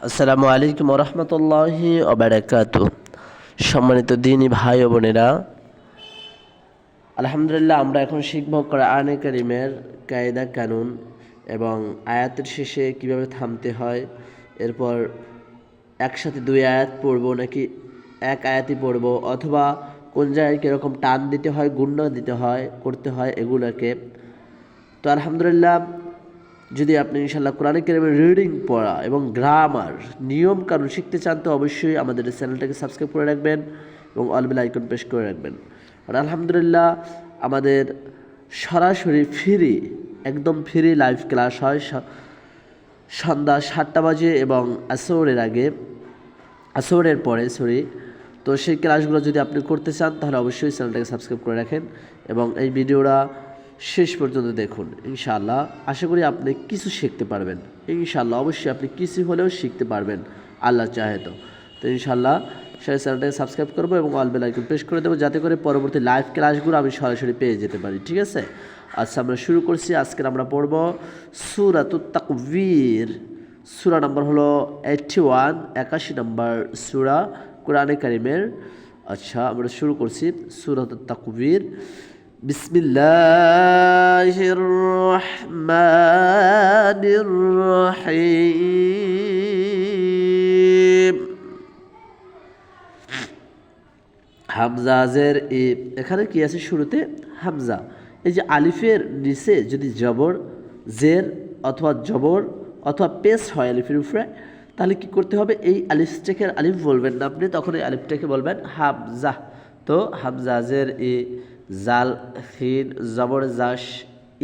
আসসালামু আলাইকুম রহমতুল্লাহি ওয়া বারাকাতুহু। সম্মানিত দিনী ভাই ও বোনেরা, আলহামদুলিল্লাহ আমরা এখন শিখব কোরআনে কারীমের কায়দা কানুন এবং আয়াতের শেষে কিভাবে থামতে হয়। এরপর একসাথে দুই আয়াত পড়ব নাকি এক আয়াতই পড়ব, অথবা কোন জায়গায় কীরকম টান দিতে হয়, গুণনা দিতে হয়, করতে হয় এগুলোকে। তো আলহামদুলিল্লাহ, যদি আপনি ইনশাআল্লাহ কোরআনে কারীমের রিডিং পড়া এবং গ্রামার নিয়ম কানুন শিখতে চান তো অবশ্যই আমাদের এই চ্যানেলটাকে সাবস্ক্রাইব করে রাখবেন এবং অল বেল আইকন প্রেস করে রাখবেন। আর আলহামদুলিল্লাহ আমাদের সরাসরি ফ্রি, একদম ফ্রি লাইভ ক্লাস হয় সন্ধ্যা 7টা বাজে এবং আসরের পরে তো সেই ক্লাসগুলো যদি আপনি করতে চান তাহলে অবশ্যই চ্যানেলটাকে সাবস্ক্রাইব করে রাখেন এবং এই ভিডিওটা শেষ পর্যন্ত দেখুন। ইনশাআল্লাহ আশা করি আপনি কিছু শিখতে পারবেন। ইনশাআল্লাহ অবশ্যই আপনি কিছু হলেও শিখতে পারবেন, আল্লাহ চাহে তো ইনশাআল্লাহ সেই চ্যানেলটাকে সাবস্ক্রাইব করবো এবং অল বেল আইকন প্রেস করে দেবো, যাতে করে পরবর্তী লাইভ ক্লাসগুলো আমি সরাসরি পেয়ে যেতে পারি। ঠিক আছে, আচ্ছা আমরা শুরু করছি। আজকে আমরা পড়ব সূরাতুত তাকবীর। সূরা নম্বর হলো 81, 81 নম্বর সূরা কোরআনে কারীমের। আচ্ছা আমরা শুরু করছি সূরাতুত তাকবীর। বিসমিল্লাহির রহমানির রহিম। হামজাজের এখানে কি আছে শুরুতে? হামজা। এই যে আলিফের নিচে যদি জবর, জের অথবা জবর অথবা পেশ হয় আলিফের উপরে, তাহলে কি করতে হবে? এই আলিফটাকে আলিফ বলবেন না আপনি, তখন এই আলিফটাকে বলবেন হামজা। তো হামজাজের জাল, খিন, জবর জাস,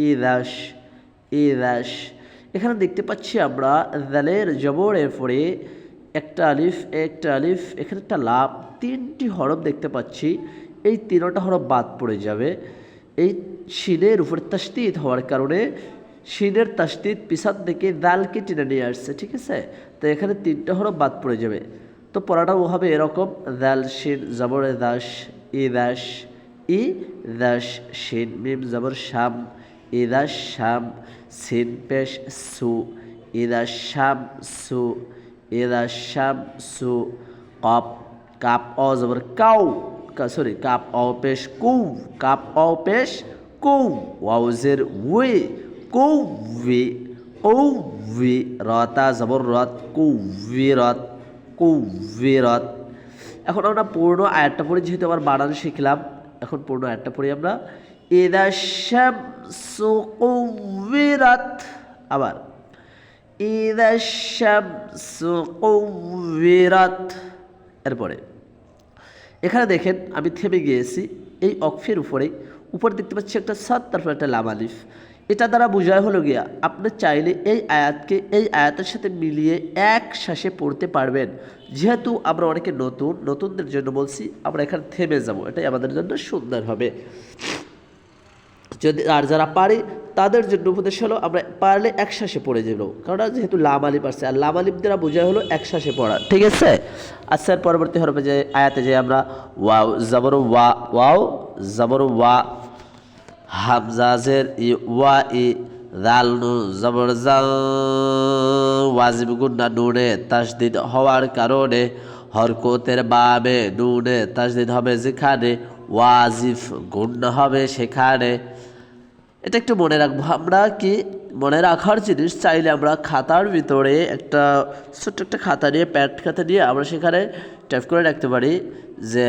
ইদাস, ইদাস। এখানে দেখতে পাচ্ছি আমরা জালের জবরের পরে একটা আলিফ, এখানে একটা লাম, 3টি হরফ দেখতে পাচ্ছি। এই 3টা হরফ বাদ পড়ে যাবে। এই শিনের উপরে তাসদীদ হওয়ার কারণে শিনের তাসদীদ পিছন থেকে দালকে টেনে নিয়ে আসছে। ঠিক আছে, তো এখানে 3টা হরফ বাদ পড়ে যাবে। তো পড়াটাও হবে এরকম: দাল শিন জবর দাস, ইদাস, ইদাস, শিন মিম জবর শাম, ইদাস শাম, সিন পেশ সু, ইদাস শাম সু, ইদাস শাম সু। কপ, কাপ অ জবর কাউ, কাপ অ পেশ কু, কাপ অ পেশ কু, ওয়াউজের উই, কু উই, ও উই। রতা জবর রত, কু উই রত, কু উই রত। এখন আমরা পূর্ণ আয়াতটা পড়ি, যেহেতু আবার বানান শিখলাম, এখন পূর্ণ আয়াতটা পড়ি আমরা। ইদা শামসু কুওয়িরাত। আবার ইদা শামসু কুওয়িরাত। এরপরে এখানে দেখেন আমি থেমে গিয়েছি এই অক্ষের উপরে দেখতে পাচ্ছি একটা সাত, তারপর একটা লাম আলিফ। এটা দ্বারা বোঝায় হলো গিয়া আপনি চাইলে এই আয়াতকে এই আয়াতের সাথে মিলিয়ে এক শ্বাসে পড়তে পারবেন। যেহেতু আমরা অনেকে নতুনদের জন্য বলছি, আমরা এখানে থেমে যাব, এটাই আমাদের জন্য সুন্দর হবে। যদি আর যারা পারি তাদের জন্য উপদেশ হলো আমরা পারলে এক শ্বাসে পড়ে যাব, কারণ যেহেতু লাম আলিফ আসছে, আর লাম আলিফ দ্বারা বোঝায় হলো এক শ্বাসে পড়া। ঠিক আছে, আচ্ছা পরবর্তী হরফে যে আয়াতে যে আমরা ওয়াও জবর ওয়া, ওয়াও জবর ওয়া, হামজাজের ওয়া, জাল নু জবর জাল, ওয়াজিব গুন্না নুনে তাসদিদ হওয়ার কারণে হরকতের বাবে নুনে তাসদিদ হবে যেখানে, ওয়াজিফ গুন্না হবে সেখানে। এটা একটু মনে রাখবো আমরা। কি মনে রাখার জিনিস, চাইলে আমরা খাতার ভিতরে একটা ছোট্ট একটা খাতা নিয়ে, প্যাড খাতা নিয়ে আমরা সেখানে টাইপ করে রাখতে পারি যে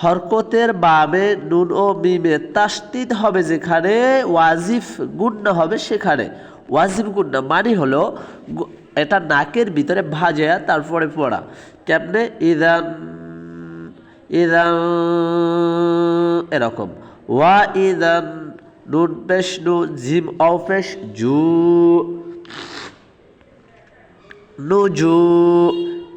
হরকতের বামে নুন ও মিমে তাসদিদ হবে যেখানে, ওয়াজিফ গুন্না হবে সেখানে। ওয়াজিব গুন্না মানে হলো এটা নাকের ভিতরে ভাজা তারপরে পড়া। কেমনে? ইদান, ইদান, এরকম। ওয়া ইদান, নুন পেশ নু, জিম অ পেশ জু, নুজু।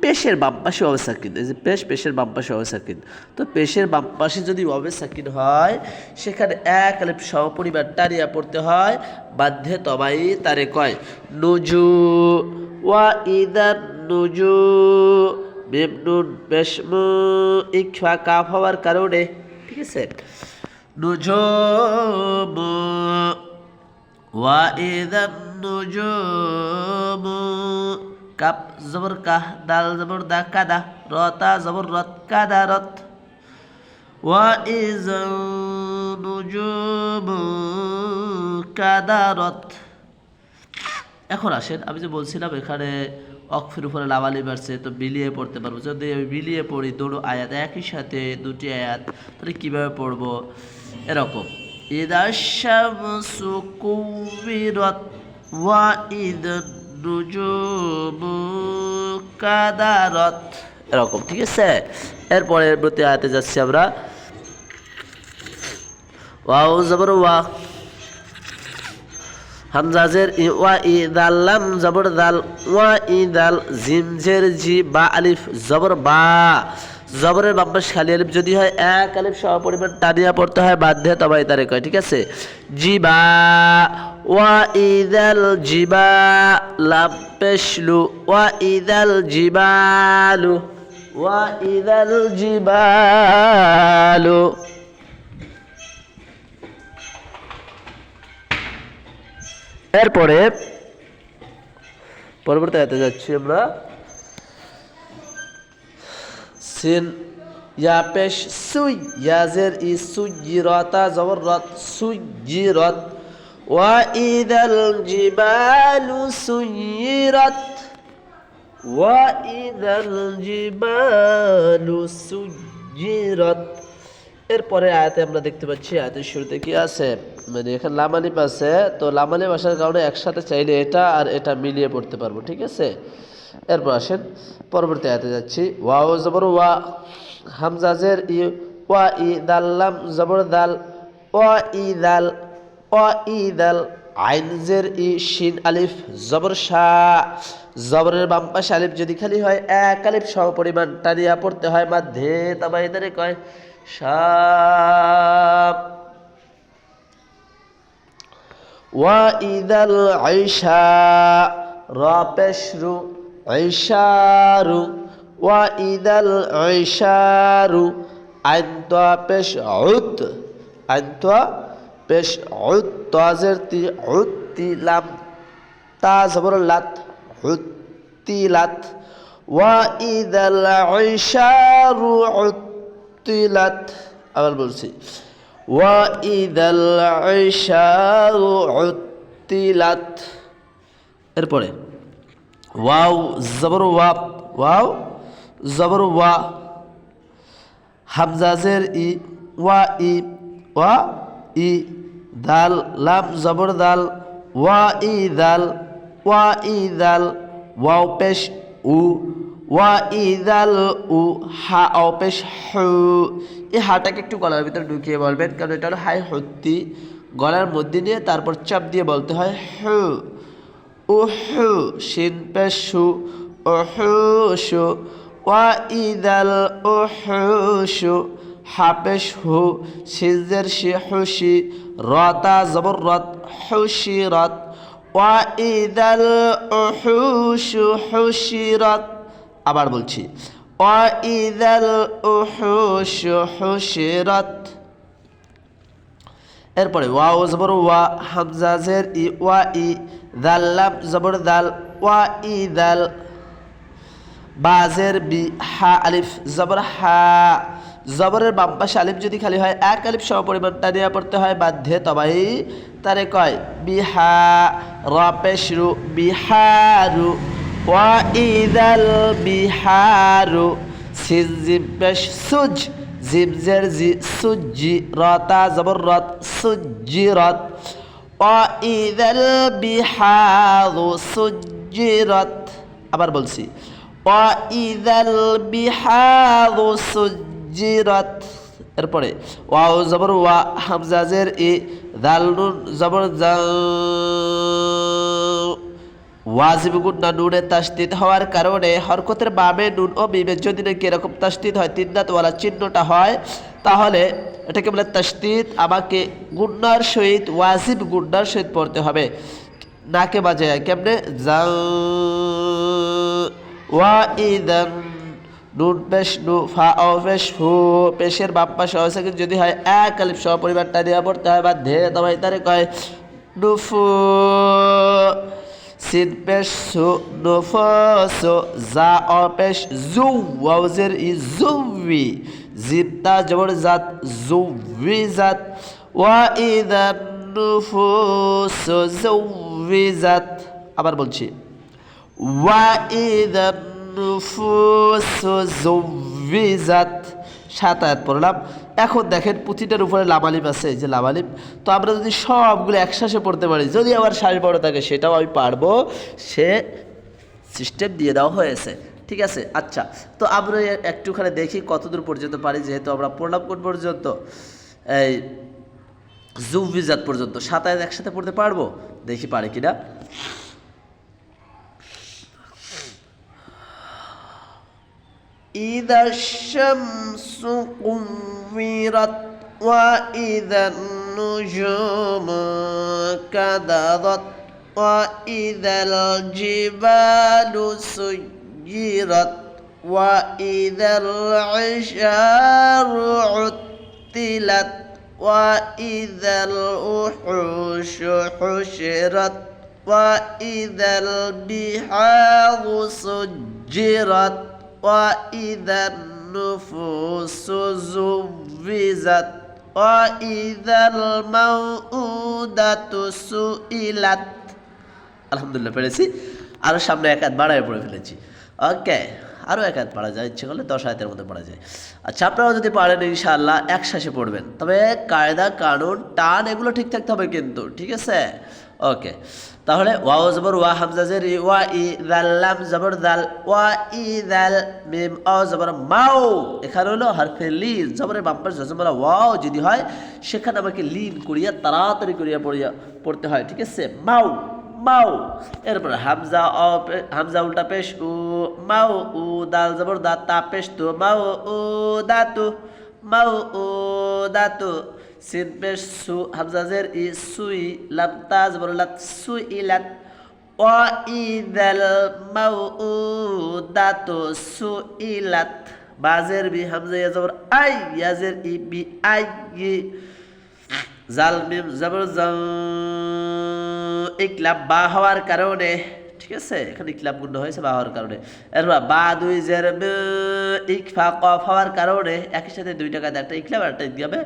পেশের বাম পাশে ওয়াবে সাকিন, এই যে পেশের বাম পাশে ওয়াবে সাকিন। তো পেশের বাম পাশে যদি ওয়াবে সাকিন হয়, সেখানে এক আলিফ সপরিবার টানিয়া পড়তে হয়, বাধ্যে তবাই তারে কয় নুজু। ওয়া ইদান নুজু, মিম নুন পেশ মু, ইকফা কাফ হওয়ার কারণে। ঠিক আছে, নুজুম, وإذا النجوم كف زبر كه دال زبر دا كدا رتا زبر رت كدا رت وإذا النجوم كدرت এখন আসেন আমি যে বলছিলাম এখানে অক্ফের উপরে লাভালি বাড়ছে তো বিলিয়ে পড়তে পারবো যদি আমি বিলিয়ে পড়ি দুটো আয়াত একই সাথে দুটি আয়াত তাহলে কীভাবে পড়বো এরকম ইদা শামসু কুবিরত ওয়া ইদান নুজুমু কাদারত এরকম ঠিক আছে এরপরে প্রতি আয়াতে যাচ্ছি আমরা ওয়াও জবর ওয়া হামজা জের ই ওয়া ই দাল লাম জবর দাল ওয়া ই দাল জিম জের জি বা আলিফ জবর বা জবরের বাম পাশে খালি আলিফ যদি হয় এক আলিফ সহ পরিমাণ টানিয়া পড়তে হয় বাধ্যে তবাই তারে কয় ঠিক আছে জিবা ওয়া ইদাল জিবা লাম পেশলু ওয়া ইদাল জিবালু ওয়া ইদাল জিবালু এরপরে পরবর্তী আয়াতে যাচ্ছি আমরা সিন ইয়া পেশ সুই ইয়াজের ই সুজিরাতা জবর রাত সুজিরাত ওয়া ইদাল জিবালু সুইরাত ওয়া ইদাল জিবালু সুজিরাত এরপরে আয়াতে আমরা দেখতে পাচ্ছি আয়াতের শুরুতে কি আছে মানে এখানে লামালিপ আছে তো লামালিপ আসার কারণে একসাথে চাইলে এটা আর এটা মিলিয়ে পড়তে পারবো ঠিক আছে এরপর আসেন পরবর্তী আয়াতে যাচ্ছি ওয়াও জবর ওয়া হামজা জের ই ওয়া ই দাল লাম জবর দাল ওয়া ই দাল ওয়া ই দাল আইন জের ই শিন আলিফ জবর শা জবরের বাম পাশে আলিফ যদি খালি হয় এক আলিফ সম পরিমাণ টানিয়া পড়তে হয় মাঝে তাবাই এদারে কয় শাপ ওয়া ইদাল আইশা রা পেশরু আইশারু ওয়া ইদাল আইশারু আইনতা পেশ উত আইনতা পেশ উত তাজের তি উত্তি লাম তা জবর লাত উত্তিলাত ওয়া ইদাল আইশারু উত্তিলাত আবার বলছি ওয়া ইদাল আইশারু উত্তিলাত এরপরে ওয়াও জবর ওয়া ওয়াও জবর ওয়া হামজা জের ই ওয়া ই দাল লাম জবর দাল ওয়া ই দাল ওয়াও পেশ উ ওয়া ই দাল উ হা ও পেশ হু এই হাটাকে একটু গলার ভিতরে ঢুকিয়ে বলবেন কারণ এটা হলো হাই হত্তি গলার মধ্যে নিয়ে তারপর চাপ দিয়ে বলতে হয় হু উহু শিন পেশু উহুশু ওয়া ইদাল উহুশু হাপেশ হু সিজের শি হুশি রতা জবর রত হুশিরত ওয়া ইদাল উহুশু হুশিরত আবার বলছি ওয়া ইদাল উহুশু হুশিরত এরপরে ওয়াও জবর ওয়া হামজা জের ই ওয়া ই দাল লাম জবর দাল ওয়া ই দাল বাজের বি হা আলিফ জবর হা জবরের বাম পাশে আলিফ যদি খালি হয় এক আলিফ সম পরিমাণ টানিয়া পড়তে হয় বাধ্যে তবাই তারে কয় বিহা রা পেশরু বিহারু ওয়া ইদাল বিহারু সিন জিম পেশ সুজ জিম জের জি সুজি রতা জবর রত সুজিরত ওয়া ইদাল বিহারু সুজিরত আবার বলছি ওয়া ইদাল বিহারু সুজিরত এরপরে ওয়াও জবর ওয়া হামজা জের ই দাল নুন জবর জাল ওয়াজিব গুন্না নুনে তাসদিদ হওয়ার কারণে হরকতের বামে নুন ও মিমে যদি নাকি এরকম তাসদিদ হয় তিন দাঁতওয়ালা চিহ্নটা হয় তাহলে এটাকে বলে তাসদিদ আমাকে গুন্নার সহিত ওয়াজিব গুন্নার সহিত পড়তে হবে নাকে বাজে কেমনে জাল ওয়া ইদান নুন পেশ নু ফা ও পেশ হু পেশের বাম পাশে অবস্থা যদি হয় এক আলিফ সহ পরিমাণ টানিয়া পড়তে হয় বা ধে তবাই তারে কয় নুফু সিন পেশ সু নুফুসু জা অ পেশ জু ওয়াও জের ই জুবি জিতা জবর জাত জুবি জাত ওয়া ইদান নুফুসু জুবিজাত আবার বলছি ওয়া ইদান নুফুসু জুবিজাত 7 আয়াত পড়লাম। এখন দেখেন পুঁথিটার উপরে লামালিম আছে, এই যে লামালিম, তো আমরা যদি সবগুলো একসাথে পড়তে পারি, যদি আবার সারি বড় থাকে সেটাও আমি পারবো, সে সিস্টেম দিয়ে দেওয়া হয়েছে। ঠিক আছে, আচ্ছা, তো আমরা একটুখানি দেখি কতদূর পর্যন্ত পারি, যেহেতু আমরা পড়লাম কোন পর্যন্ত, এই জুবিজাত পর্যন্ত। 7 আয়াত একসাথে পড়তে পারবো, দেখি পারে কিনা। إذا الشمس كورت وإذا النجوم كدرت وإذا الجبال سيرت وإذا العشار عطلت وإذا الوحوش حشرت وإذا البحار سجرت وإذا النفوس زوجت وإذا الموءودة سئلت। আলহামদুলিল্লাহ পেরেছি, আরও সামনে এক হাত বাড়ায় পড়ে ফেলেছি। ওকে, আরও এক হাত পড়া যায়, ইচ্ছে করলে 10 আয়াতের মধ্যে পড়া যায়। আচ্ছা, আপনারাও যদি পারেন ইনশাআল্লাহ একসাথে পড়বেন, তবে কায়দা কানুন টান এগুলো ঠিক থাকতে হবে কিন্তু, ঠিক আছে। ওকে, তাহলে ওয়াও জবর ওয়া হামজা জের ই ওয়া ই দাল লাম জবর দাল ওয়া ই দাল মিম অ জবর মাও। এখানে হলো হরফে লিন, জবরের বাম পাশে জজম বলা ওয়াও যদি হয় সেখানে আমাকে লিন করিয়া তাড়াতাড়ি করিয়া পড়তে হয়, ঠিক আছে। মাও মাও, এরপর হামজা উল্টা পেশ উ মাও উ দাল জবর দা তা পেশ তু মাও উ দাতু মাও উ দাতু সিন পেশ সু হামজা জের ই সুই লাম তা জবর লাত সুইলাত ওয়া ইদাল মাও উ দাতু সুইলাত বাজের বি হামজা ইয়া জবর আই ইয়াজের ই বি আই জাল মিম জবর জাম ইকলাব বা হওয়ার কারণে, ঠিক আছে, এখানে ইকলাব গুণ হয়েছে বা হওয়ার কারণে। এরপর বা দুই জের ইকফা কফ হওয়ার কারণে একই সাথে দুইটা কায়দা, একটা ইকলাব আর একটা দিতে হবে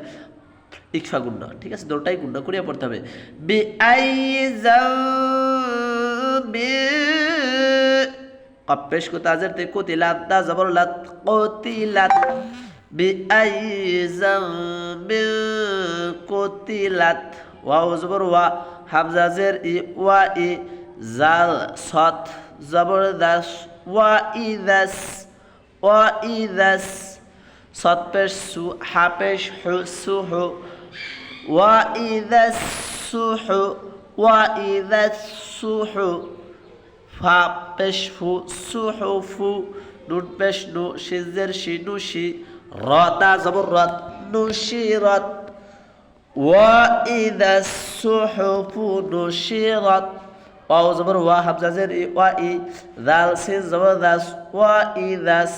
ইকফা গুণ, ঠিক আছে, দুটোটাই গুণ করিয়া পড়তে হবে। বি আই জামবি কফ পেশ কো তাজের তে কুতিলাত দা জবর লাত কুতিলাত বি আই জামবি কুতিলাত ওয়াও জবর ওয়া হামজা জের ই ওয়া ই জাল সত জবর দাস ওয়া ইদাস ওয়া ইদাস সত পেশ সু হা পেশ হু সুহু ওয়া ইদাস সুহু ওয়া ইদাস সুহু ফা পেশ ফু সুহু ফু নুন পেশ নু শিজের শি নুশি রতা জবর রত নুশিরত وإذا الصحف نشرت واو زبر وا همزة زر ওয়া ই দাল সিন জবর দাস ওয়া ইদাস।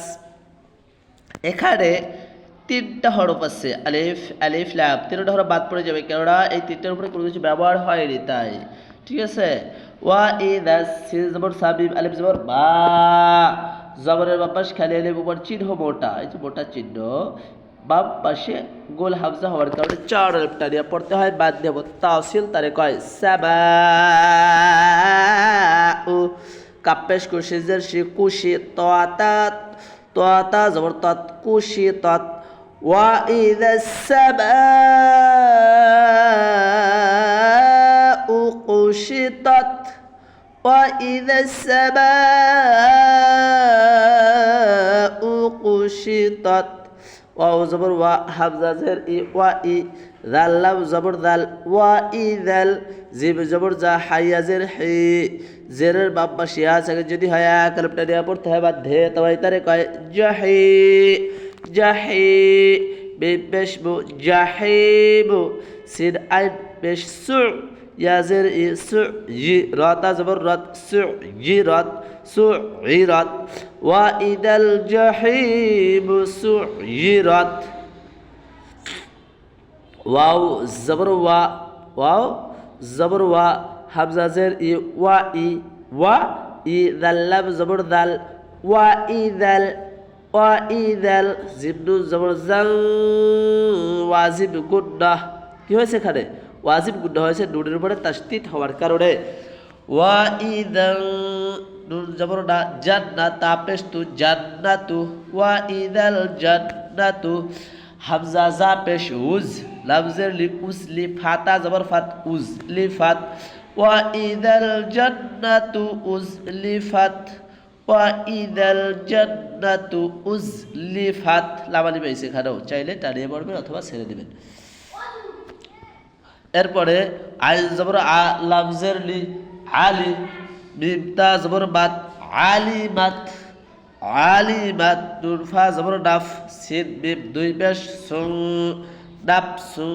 এখানে 3টা হরফ আছে, আলিফ আলিফ লাম, 3টা হরফ বাদ পড়ে যাবে, কেননা এই 3টার উপরে কোনো কিছু ব্যবহার হয়নি তাই, ঠিক আছে। ওয়া ইদাস সিন জবর সাবিব আলিফ জবর বা জবরের বাম পাশ খালি আলিফ উপর চিহ্ন মোটা, এই যে মোটা চিহ্ন, বাম পাশে গোল হামজা হওয়ার কারণে 4 আলিফটা দিয়ে পড়তে হয়, বাদ দেব তাওসিল তারে কয় সাবাউ কাপ পেশ কুশিজের শি কুশি তোয়াতা জবর তত কুশি তত ওয়া ইদাস সাবাউ কুশিতাত ওয়া ইদাস সাবাউ কুশিতাত ওয়াও জবর ওয়া হামজা জের ই ওয়া ই দাল লাম জবর দাল ওয়া ইদাল জিম জবর জা হাইয়া জের হি জেরের বাম পাশে আছে, যদি হয় এক আলিফটা দিয়ে পড়তে হয় বাধ্যে, তবে তারে কয় জাহি জাহি বিম পেশ বু জাহিবু সিন আইন পেশ সু ইয়াজের ই সু ই রতা জবর রত সু ই রত সুইরাত ওয়া ইদাল জাহিম সুইরাত ওয়াও জবর ওয়া ওয়াও জবর ওয়া, হামজা জের ই, ওয়া ই, ওয়া ই, দাল লাম জবর দাল, ওয়া ই দাল, ওয়া ই দাল, জিম নুন জবর জাল, ওয়াজিব গুন্না। কি হয়েছে এখানে? ওয়াজিব গুন্না হয়েছে নুনের উপরে তাসদীদ হওয়ার কারণে। ওয়া ইদাল, নুন জবর না, জান্নাতা পেশ তু, জান্নাতু, ওয়া ইদাল জান্নাতু, হামজা জা পেশ উজ, লাম জের লি, উজলি, ফাতা জবর ফাত, উজলিফাত, ওয়া ইদাল জান্নাতু উজলিফাত, ওয়া ইদাল জান্নাতু উজলিফাত। লামালি পাইছে এখানেও, চাইলে টানিয়ে পড়বেন অথবা ছেড়ে দেবেন। এরপরে আইন জবর আ, লাম জের লি, আলি, মিম তা জবর বাত, আলিমাত, আলিমাত, নুন ফা জবর নাফ, সিন মিম দুই পেশ সু, নাফসু,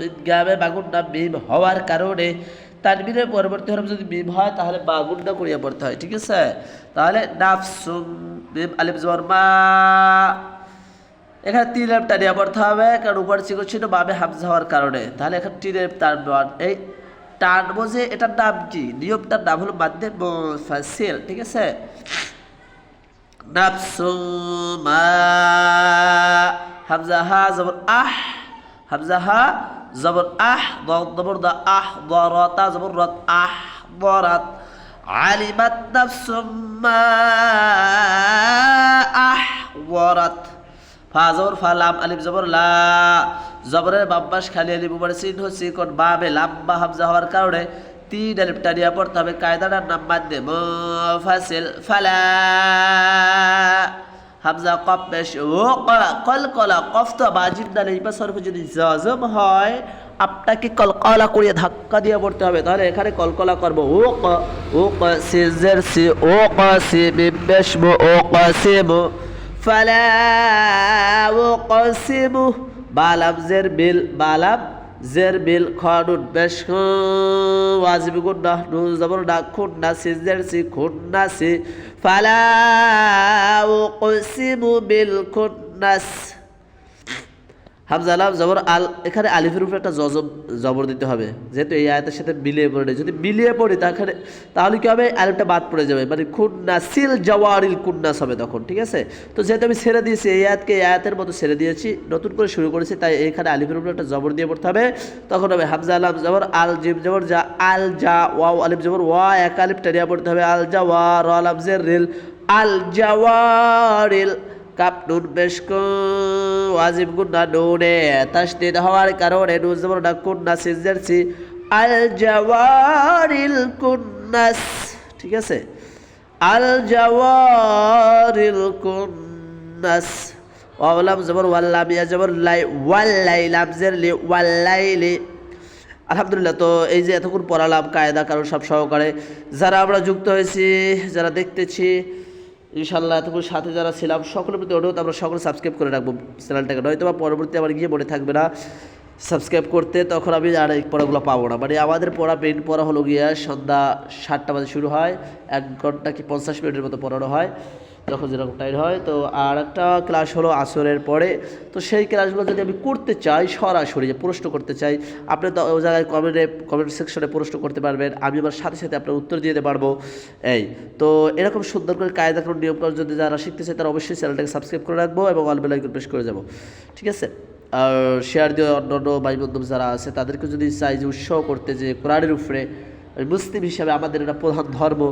ইদগামে বাগুন্না মিম হওয়ার কারণে তানবিনের পরবর্তী হরফ যদি মিম হয় তাহলে বাগুন্না করিয়া পড়তে হয়। ঠিক আছে? তাহলে নাফসুম, মিম আলিফ জবর মা, এখানে 3 লেপ টানিয়া পড়তে হবে, কারণ উপর চিকন ছিল বামে হামজা হওয়ার কারণে। তাহলে এখানে 3 লেপ টানবো। এই টানবো যে এটার নাম কি? নিয়মটার নাম হলো মাদ্দে মুনফাসিল। ঠিক আছে? নাফসুমা, হামজা হা জবর আহ, হামজা হা জবর আহ, জবর দা, আহ দরাতা জবর রাত, আহ দরাত, আলিমাত নাফসুমা আহ দরাত, ফা জবর ফা, লাম আলিফ জবর লা, জবরের বাম পাশ খালি আলিফ উপরে চিহ্ন চিকন বামে লাম্বা হামজা হওয়ার কারণে 3 আলিফ টানিয়া পড়তে হবে। কায়দাটার নাম মাদ্দে মুনফাসিল। ফালা, হামজা কফ পেশ ও, কলকলা, কফ তো বাজিব দাল, এই পাশ হরফে যদি জাজম হয় আপনাকে কলকলা করিয়ে ধাক্কা দিয়ে পড়তে হবে। তাহলে এখানে কলকলা করবো ও ক, ও ক সিজের সি, ও ক সি মিম পেশ মু, ও ক সি মু, ফালা উকসিমু, বালাম জের বিল, বালাম জের বিল, খানুন পেশ ওয়াজিব গুন্না, নুন জবর না, খুন্না সিজের সি, খুন্না সি, ফালা উকসিমু বিল খুন্নাস, হামজা লাম জবর আল, এখানে আলিফের উপরে একটা জবর দিতে হবে, যেহেতু এই আয়াতের সাথে মিলিয়ে পড়ে। যদি মিলিয়ে পড়ি তাহলে কি হবে? আলিফটা বাদ পড়ে যাবে, মানে খুন্নাসিল জাওয়ারিল কুন্নাস হবে তখন। ঠিক আছে? তো যেহেতু আমি ছেড়ে দিয়েছি এই আয়াতকে, এই আয়াতের মতো ছেড়ে দিয়েছি, নতুন করে শুরু করেছি, তাই এখানে আলিফের উপরে একটা জবর দিয়ে পড়তে হবে। তখন হবে হামজা লাম জবর আল, জিম জবর যা, আল যা, ওয়াও আলিফ জবর ওয়া, এক আলিফ টানিয়া পড়তে হবে, আল যা ওয়া, র লাম জের রিল, আল জাওয়ারিল, কাপ নুন পেশ ওয়াজিব গুন্না, নুনে তাসদীদ হওয়ার কারণে নুন জবর না, কুন্না সিজের সি, আল জাওয়ারিল কুন্নাস। ঠিক আছে? আল জাওয়ারিল কুন্নাস, ওয়ালাম জবর ওয়াল্লাম, ইয়া জবর লাই, ওয়াল্লাই, লাম জের লি, ওয়াল্লাইলি। আলহামদুলিল্লাহ। তো এই যে এতক্ষণ পড়ালাম কায়দা কারণ সব সহকারে, যারা আমরা যুক্ত হয়েছি, যারা দেখতেছি, ইনশাল্লাহ এতক্ষণ সাথে যারা ছিলাম সকলের প্রতি অনুরোধ, আমরা সকলে সাবস্ক্রাইব করে রাখবো চ্যানেলটাকে, নয়তো বা পরবর্তী আবার গিয়ে মনে থাকবে না সাবস্ক্রাইব করতে, তখন আমি আর এই পড়াগুলো পাবো না। মানে আমাদের পড়া মেন পড়া হলো গিয়া সন্ধ্যা 7টা বাজে শুরু হয়, 1 ঘন্টা কি 50 মিনিটের মতো পড়ানো হয় যখন যেরকম টাইম হয়। তো আর একটা ক্লাস হলো আসরের পরে। তো সেই ক্লাসগুলো যদি আমি করতে চাই সরাসরি, যে প্রশ্ন করতে চাই, আপনি তো ওই জায়গায় কমেন্ট সেকশনে প্রশ্ন করতে পারবেন, আমি আমার সাথে সাথে আপনার উত্তর দিয়ে দিতে পারবো। এই তো এরকম সুন্দর করে কায়দা কানুন নিয়মকানুন যদি যারা শিখতে চায় তারা অবশ্যই চ্যানেলটাকে সাবস্ক্রাইব করে রাখবো এবং অল বেল আইকন প্রেস করে যাবো। ঠিক আছে? আর শেয়ার দিয়ে অন্যান্য ভাই বন্ধু যারা আছে তাদেরকে যদি চাই যে উৎসাহ করতে, যে কোরআনের উপরে মুসলিম হিসাবে আমাদের এটা প্রধান ধর্ম,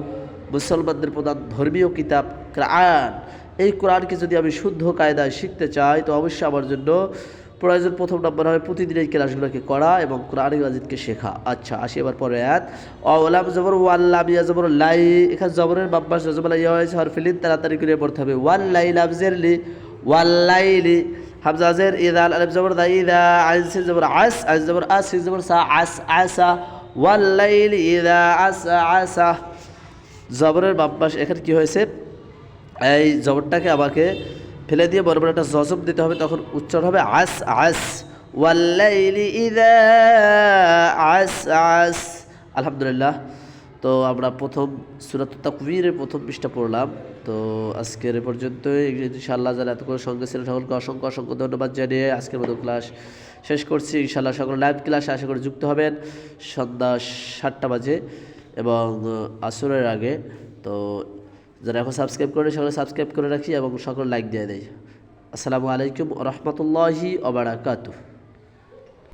মুসলমানদের প্রধান ধর্মীয় কিতাব কোরআন, এই কোরআনকে যদি আমি শুদ্ধ কায়দায় শিখতে চাই তো অবশ্যই আমার জন্য প্রয়োজন প্রথম নম্বর হবে প্রতিদিন এই ক্লাসগুলোকে করা এবং কোরআন মাজিদকে শেখা। আচ্ছা, আসি এবার পরে আয়াত। ওয়ালাম জবর ওয়াল্লাম, ইয়া জবর লাই, এখানে জবরের বাব্বাস জজমালা ইয়া হয়েছে হরফিলিন, তাড়াতাড়ি করে পড়তে হবে। ওয়াল্লাই লাম জেরলি, ওয়াল্লাইলি, হামজা জের ইদা, আলিফ জবর দা, ইদা, আইন সিন জবর আস, আইন জবর আস, সিন জবর সা, আস আসা, ওয়াল্লাইলি ইদা আসা আসা। জবরের বাব্বাস এখানে কি হয়েছে? এই জবরটাকে আমাকে ফেলে দিয়ে বড় বড় একটা জজম দিতে হবে, তখন উচ্চারণ হবে আস আস, ওয়াল্লাইলি ইদা আস আস। আলহামদুলিল্লাহ। তো আমরা প্রথম সূরাত তাকবীরের প্রথম পৃষ্ঠা পড়লাম। তো আজকের এ পর্যন্তই। ইনশাআল্লাহ যারা এতক্ষণ সঙ্গে ছিলেন সকলকে অসংখ্য অসংখ্য ধন্যবাদ জানিয়ে আজকের মতো ক্লাস শেষ করছি। ইনশাআল্লাহ সকল লাইভ ক্লাসে আশা করি যুক্ত হবেন সন্ধ্যা 7টা বাজে এবং আসরের আগে। তো যারা এখন সাবস্ক্রাইব করে সকলে সাবস্ক্রাইব করে রাখি এবং সকল লাইক দিয়ে দেয়। আসসালামু আলাইকুম ওয়া রাহমাতুল্লাহি ওয়া বারাকাতুহু।